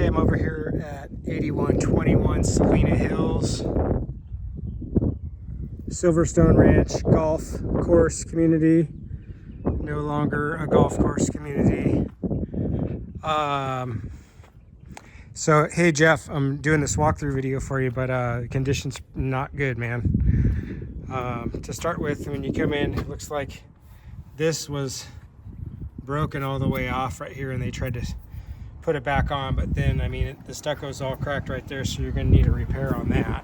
Okay, I'm over here at 8121 Salina Hills, Silvertsone Ranch golf course community. No longer a golf course community. So, hey Jeff, I'm doing this walkthrough video for you, but conditions not good, man. To start with, when you come in, it looks like this was broken all the way off right here, and they tried to put it back on, but then, I mean, the stucco's all cracked right there, so you're going to need a repair on that.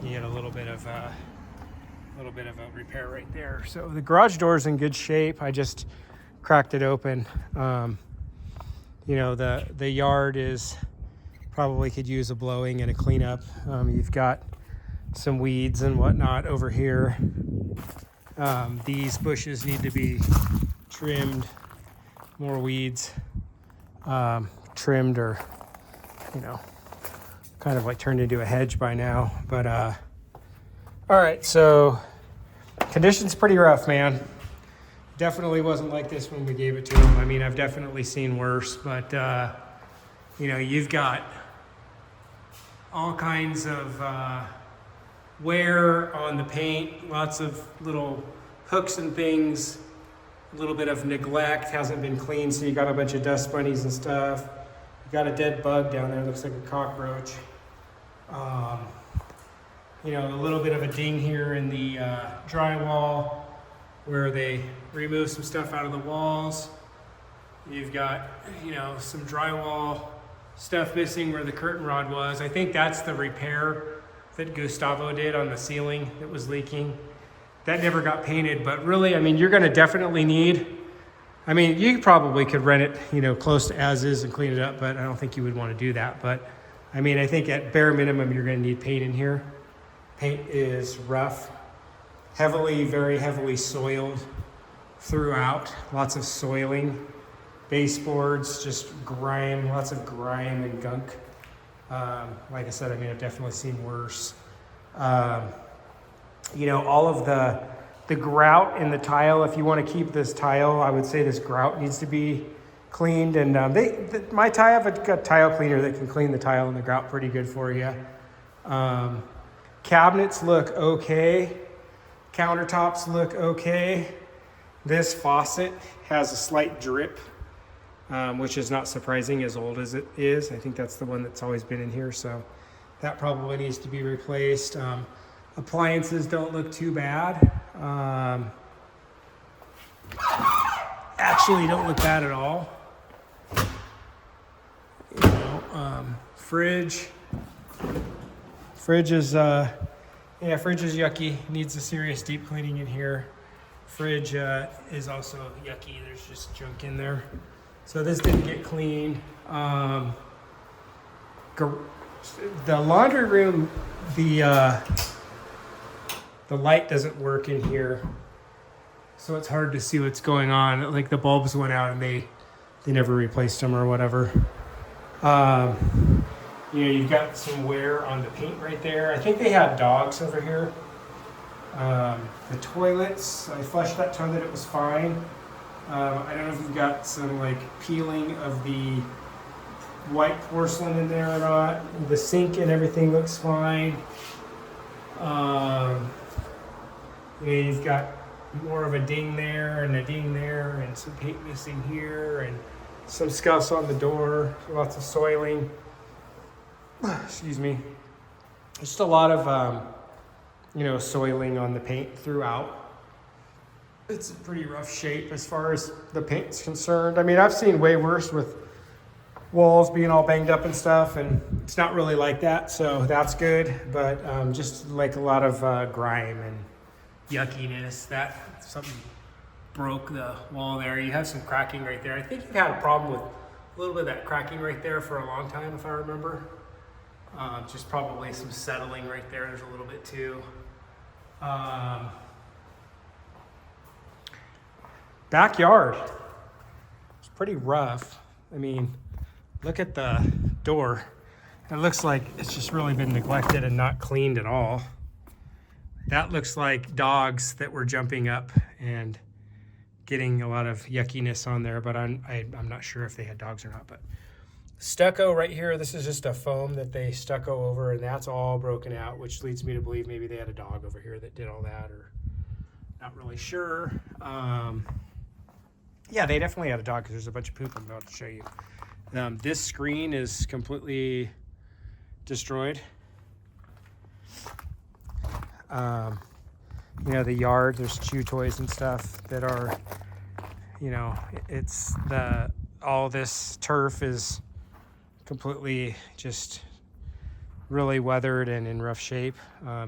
You get a little bit of a repair right there. So the garage door is in good shape. I just cracked it open. You know, the yard is probably could use a blowing and a cleanup. You've got some weeds and whatnot over here. These bushes need to be trimmed, more weeds trimmed, or, you know, kind of like turned into a hedge by now. But all right, so conditions pretty rough, man. Definitely wasn't like this when we gave it to him. I mean, I've definitely seen worse, but you know, you've got all kinds of wear on the paint, lots of little hooks and things, a little bit of neglect, hasn't been cleaned, so you got a bunch of dust bunnies and stuff. You got a dead bug down there, looks like a cockroach. You know, a little bit of a ding here in the drywall where they removed some stuff out of the walls. You've got, you know, some drywall stuff missing where the curtain rod was. I think that's the repair that Gustavo did on the ceiling that was leaking. That never got painted, but really, I mean, you're gonna definitely need, I mean, you probably could rent it, you know, close to as is and clean it up, but I don't think you would want to do that. But I mean, I think at bare minimum, you're gonna need paint in here. Paint is rough, very heavily soiled throughout, lots of soiling. Baseboards, just grime, lots of grime and gunk. Like I said, I mean, I've definitely seen worse. You know, all of the grout in the tile, if you want to keep this tile, I would say this grout needs to be cleaned. And my tile, I've got a tile cleaner that can clean the tile and the grout pretty good for you. Cabinets look okay. Countertops look okay. This faucet has a slight drip, which is not surprising as old as it is. I think that's the one that's always been in here, so that probably needs to be replaced. Appliances don't look too bad. Actually don't look bad at all. You know, fridge is fridge is yucky, needs a serious deep cleaning in here. Fridge is also yucky, there's just junk in there. So this didn't get cleaned. The laundry room, the light doesn't work in here, so it's hard to see what's going on. Like the bulbs went out and they never replaced them or whatever. You know, you've got some wear on the paint right there. I think they had dogs over here. The toilets, I flushed that toilet, it was fine. I don't know if you've got some like peeling of the white porcelain in there or not. The sink and everything looks fine. You've got more of a ding there and a ding there, and some paint missing here, and some scuffs on the door, lots of soiling. Excuse me. Just a lot of, you know, soiling on the paint throughout. It's a pretty rough shape as far as the paint's concerned. I mean, I've seen way worse with walls being all banged up and stuff, and it's not really like that, so that's good. But just like a lot of grime and yuckiness, that something broke the wall there. You have some cracking right there. I think you've had a problem with a little bit of that cracking right there for a long time, if I remember. Just probably some settling right there. There's a little bit too. Backyard. It's pretty rough. I mean, look at the door. It looks like it's just really been neglected and not cleaned at all. That looks like dogs that were jumping up and getting a lot of yuckiness on there, but I'm not sure if they had dogs or not. But Stucco right here, this is just a foam that they stucco over, and that's all broken out, which leads me to believe maybe they had a dog over here that did all that, or not really sure. Yeah, they definitely had a dog because there's a bunch of poop I'm about to show you. This screen is completely destroyed. You know, the yard, there's chew toys and stuff that are, you know, all this turf is completely just really weathered and in rough shape.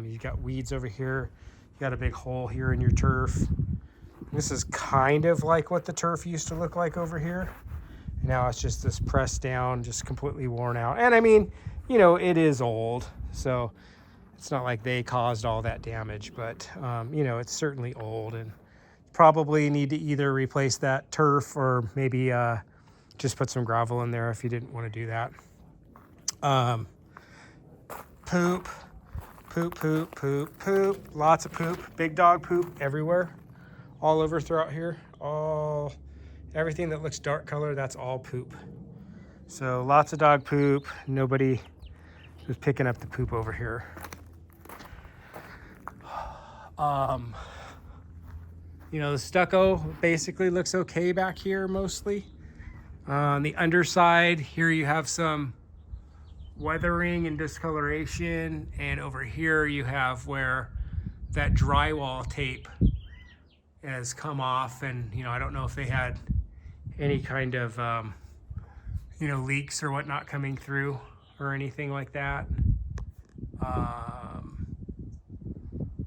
You've got weeds over here. You got a big hole here in your turf. This is kind of like what the turf used to look like over here. Now it's just this pressed down, just completely worn out. And I mean, you know, it is old, so it's not like they caused all that damage, but you know, it's certainly old, and probably need to either replace that turf or maybe just put some gravel in there if you didn't want to do that. Poop, poop, poop, poop, poop, lots of poop, big dog poop everywhere, all over throughout here. Everything that looks dark color, that's all poop. So lots of dog poop. Nobody was picking up the poop over here. You know, the stucco basically looks okay back here mostly. On the underside here you have some weathering and discoloration, and over here you have where that drywall tape has come off, and you know, I don't know if they had any kind of you know, leaks or whatnot coming through or anything like that.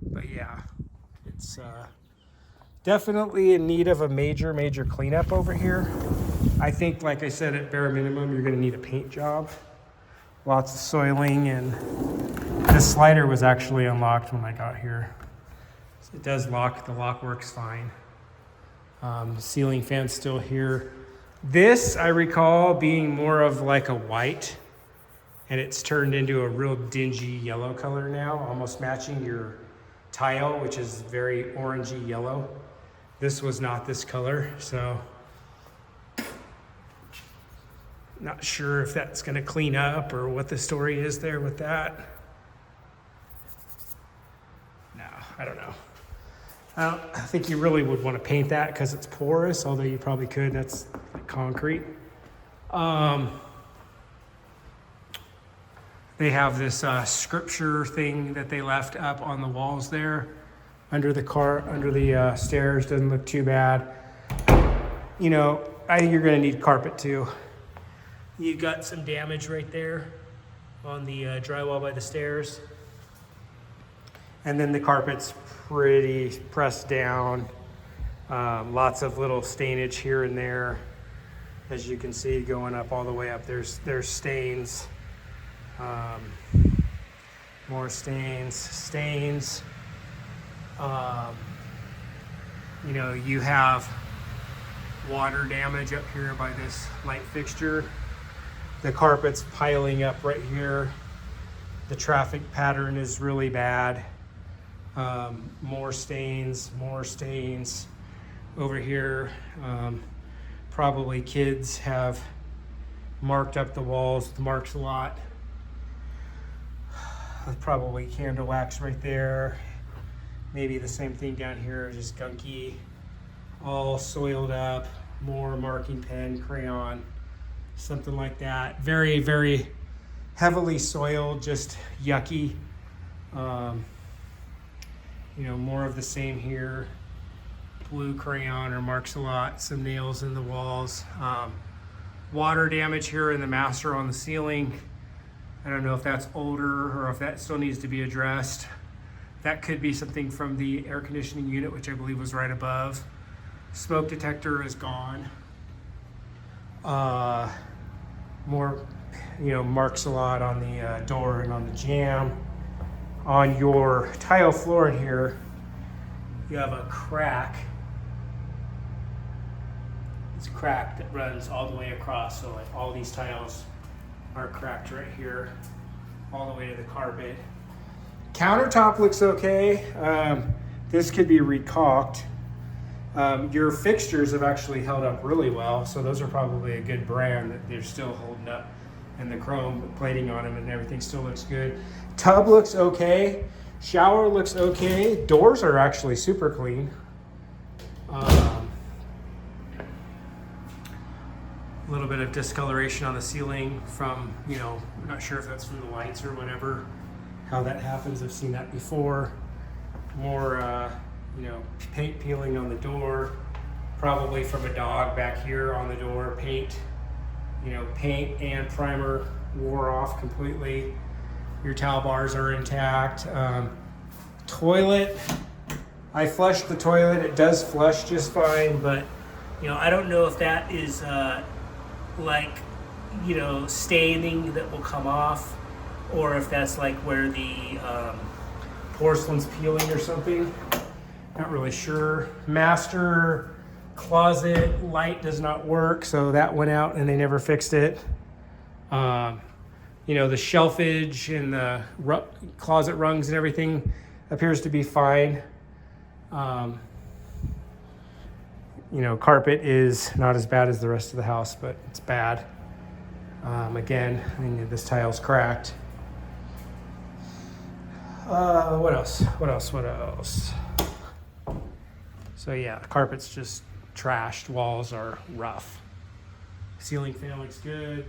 But yeah, it's definitely in need of a major cleanup over here. I think, like I said, at bare minimum, you're going to need a paint job. Lots of soiling, and this slider was actually unlocked when I got here. So it does lock, the lock works fine. Ceiling fan's still here. This, I recall being more of like a white, and it's turned into a real dingy yellow color now, almost matching your tile, which is very orangey yellow. This was not this color, so not sure if that's gonna clean up or what the story is there with that. No, I don't know. I think you really would want to paint that because it's porous, although you probably could. That's like concrete. They have this scripture thing that they left up on the walls there under the stairs. Doesn't look too bad. You know, I think you're going to need carpet too. You've got some damage right there on the drywall by the stairs. And then the carpet's pretty pressed down. Lots of little stainage here and there. As you can see, going up all the way up, there's stains. More stains. You know, you have water damage up here by this light fixture. The carpet's piling up right here. The traffic pattern is really bad. More stains over here. Probably kids have marked up the walls with marks a lot. Probably candle wax right there. Maybe the same thing down here, just gunky, all soiled up. More marking pen, crayon, something like that. Very, very heavily soiled, just yucky. You know, more of the same here. Blue crayon or marks a lot. Some nails in the walls. Water damage here in the master on the ceiling. I don't know if that's older or if that still needs to be addressed. That could be something from the air conditioning unit, which I believe was right above. Smoke detector is gone. More, you know, marks a lot on the door and on the jamb. On your tile floor in here, you have a crack. It's a crack that runs all the way across, so like all these tiles are cracked right here, all the way to the carpet. Countertop looks okay. This could be recaulked. Your fixtures have actually held up really well, so those are probably a good brand that they're still holding up, and the chrome plating on them and everything still looks good. Tub looks okay. Shower looks okay. Doors are actually super clean. A little bit of discoloration on the ceiling from, you know, I'm not sure if that's from the lights or whatever, how that happens. I've seen that before. More, you know, paint peeling on the door, probably from a dog back here on the door. Paint, you know, paint and primer wore off completely. Your towel bars are intact. Toilet, I flushed the toilet. It does flush just fine, but you know, I don't know if that is like, you know, staining that will come off, or if that's like where the porcelain's peeling or something. Not really sure. Master closet light does not work, so that went out and they never fixed it. You know, the shelfage and the closet rungs and everything appears to be fine. You know, carpet is not as bad as the rest of the house, but it's bad. Again, I think this tile's cracked. What else? So yeah, carpet's just trashed. Walls are rough. Ceiling fan looks good.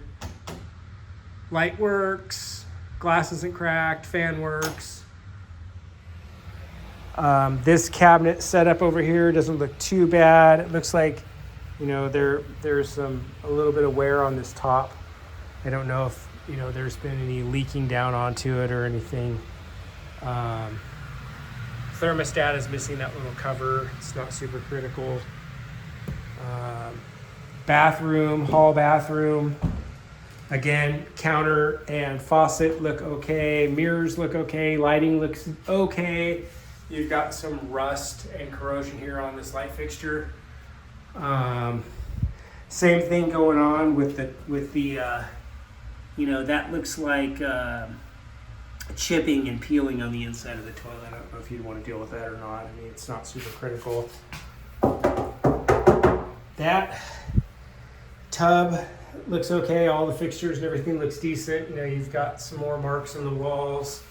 Light works. Glass isn't cracked. Fan works. This cabinet setup over here doesn't look too bad. It looks like, you know, there's a little bit of wear on this top. I don't know if, you know, there's been any leaking down onto it or anything. Thermostat is missing that little cover. It's not super critical. Bathroom, hall bathroom. Again, counter and faucet look okay. Mirrors look okay. Lighting looks okay. You've got some rust and corrosion here on this light fixture. Same thing going on with the you know, that looks like chipping and peeling on the inside of the toilet. I don't know if you'd want to deal with that or not. I mean, it's not super critical. That tub looks okay. All the fixtures and everything looks decent. You know, you've got some more marks on the walls.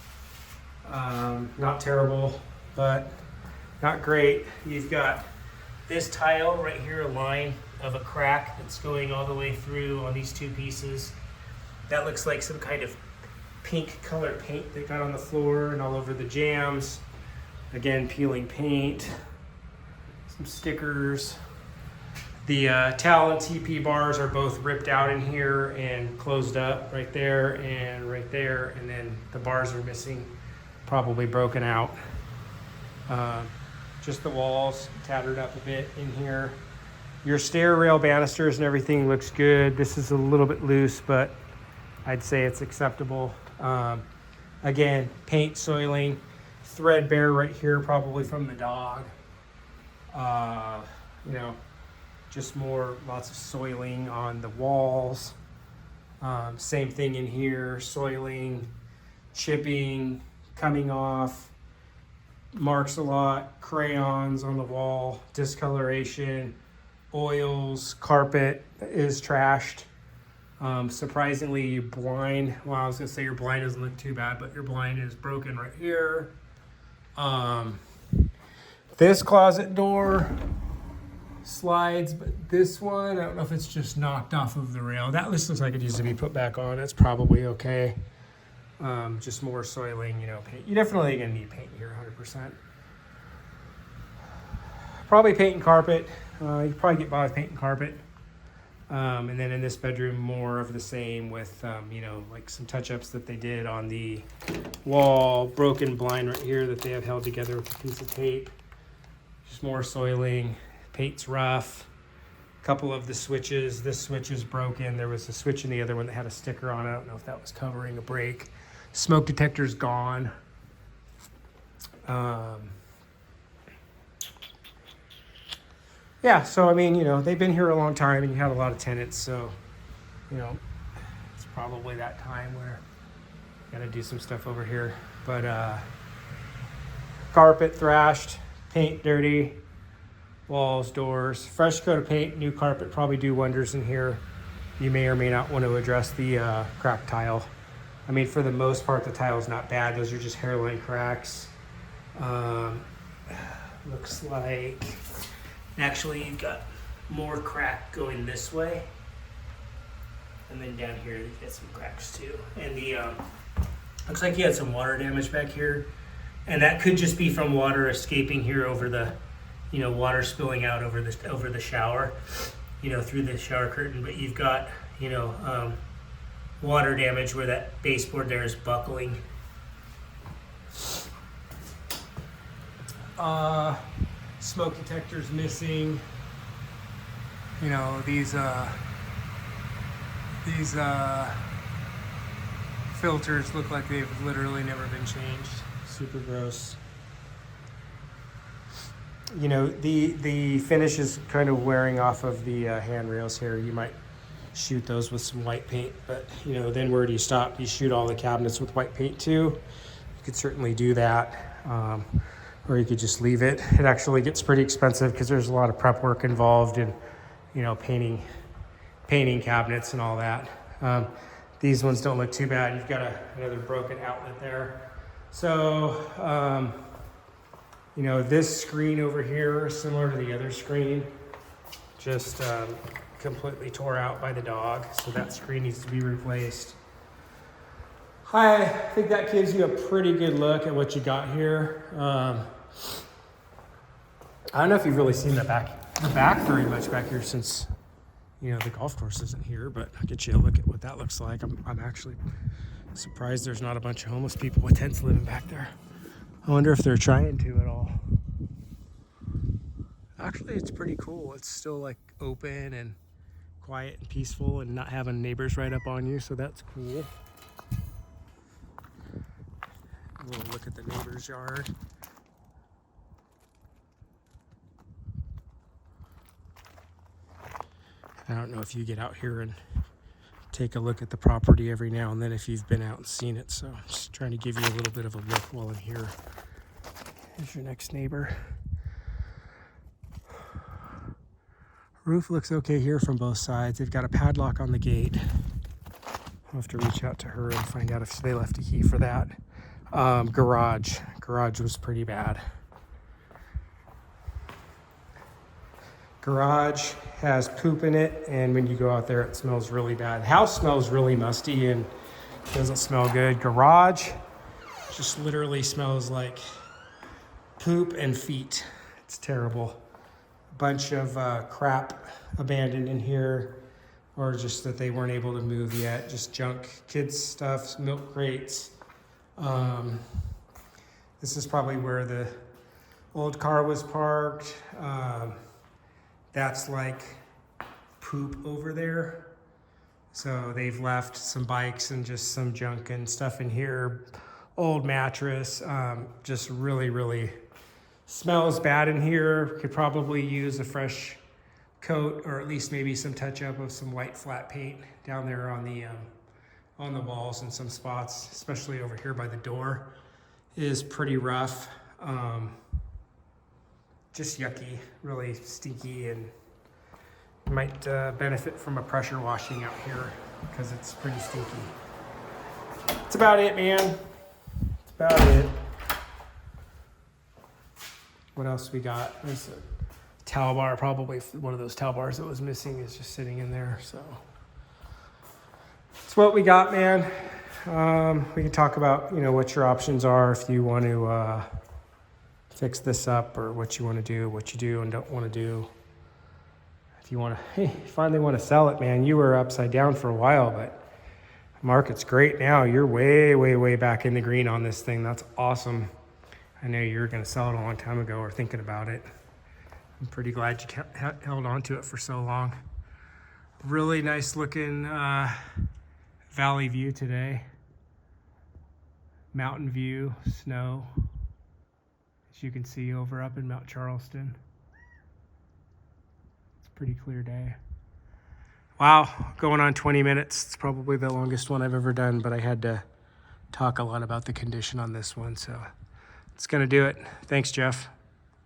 Not terrible, but not great. You've got this tile right here, a line of a crack that's going all the way through on these two pieces. That looks like some kind of pink colored paint that got on the floor and all over the jams. Again, peeling paint, some stickers. The towel and TP bars are both ripped out in here and closed up right there, and then the bars are missing, probably broken out. Just the walls tattered up a bit in here. Your stair rail banisters and everything looks good. This is a little bit loose, but I'd say it's acceptable. Again, paint soiling, threadbare right here, probably from the dog. You know, just lots of soiling on the walls. Same thing in here, soiling, chipping, coming off, marks a lot, crayons on the wall, discoloration, oils, carpet is trashed. Surprisingly, your blind, well, I was gonna say your blind doesn't look too bad, but your blind is broken right here. This closet door slides, but this one, I don't know if it's just knocked off of the rail. That looks like it needs to be put back on. It's probably okay. Just more soiling, you know, paint. You're definitely gonna need paint here, 100%. Probably paint and carpet. You can probably get by with paint and carpet. And then in this bedroom, more of the same with, you know, like some touch-ups that they did on the wall, broken blind right here that they have held together with a piece of tape. Just more soiling, paint's rough. A couple of the switches, this switch is broken. There was a switch in the other one that had a sticker on it. I don't know if that was covering a break. Smoke detector's gone. Yeah, so I mean, you know, they've been here a long time and you have a lot of tenants, so, you know, it's probably that time where you gotta do some stuff over here. But carpet thrashed, paint dirty, walls, doors. Fresh coat of paint, new carpet probably do wonders in here. You may or may not want to address the cracked tile. I mean, for the most part, the tile's not bad. Those are just hairline cracks. Looks like, actually, you've got more crack going this way. And then down here, you get some cracks too. And the, looks like you had some water damage back here. And that could just be from water escaping here over the, water spilling out over the shower, through the shower curtain. But you've got, water damage where that baseboard there is buckling. Smoke detector's missing. These filters look like they've literally never been changed. Super gross. The finish is kind of wearing off of the handrails here. You might shoot those with some white paint, but then where do you stop? You shoot all the cabinets with white paint too. You could certainly do that, or you could just leave it. It actually gets pretty expensive because there's a lot of prep work involved in painting cabinets and all that. These ones don't look too bad. You've got another broken outlet there. So, this screen over here, similar to the other screen, just completely tore out by the dog. So that screen needs to be replaced. I think that gives you a pretty good look at what you got here. I don't know if you've really seen the back very much back here since the golf course isn't here, but I'll get you a look at what that looks like. I'm actually surprised there's not a bunch of homeless people with tents living back there. I wonder if they're trying to at all. Actually, it's pretty cool. It's still like open and quiet and peaceful and not having neighbors right up on you, so that's cool. A little look at the neighbor's yard. I don't know if you get out here and take a look at the property every now and then if you've been out and seen it, so I'm just trying to give you a little bit of a look while I'm here. Here's your next neighbor. Roof looks okay here from both sides. They've got a padlock on the gate. I'll have to reach out to her and find out if they left a key for that. Garage was pretty bad. Garage has poop in it, and when you go out there, it smells really bad. House smells really musty and doesn't smell good. Garage just literally smells like poop and feet. It's terrible. A bunch of crap abandoned in here, or just that they weren't able to move yet. Just junk, kids stuff, milk crates. This is probably where the old car was parked. That's like poop over there. So they've left some bikes and just some junk and stuff in here. Old mattress, just really smells bad in here. Could probably use a fresh coat, or at least maybe some touch up of some white flat paint down there on the walls in some spots, especially over here by the door. It is pretty rough. Just yucky, really stinky, and might benefit from a pressure washing out here because it's pretty stinky. That's about it, man. That's about it. What else we got? There's a towel bar, probably one of those towel bars that was missing is just sitting in there. So that's what we got, man. We can talk about, what your options are if you want to fix this up, or what you want to do, what you do and don't want to do. If you finally want to sell it, man, you were upside down for a while, but the market's great now. You're way back in the green on this thing. That's awesome. I know you were going to sell it a long time ago or thinking about it. I'm pretty glad you held on to it for so long. Really nice looking valley view today. Mountain view, snow, as you can see over up in Mount Charleston. It's a pretty clear day. Wow, going on 20 minutes. It's probably the longest one I've ever done, but I had to talk a lot about the condition on this one, so it's gonna do it. Thanks, Jeff.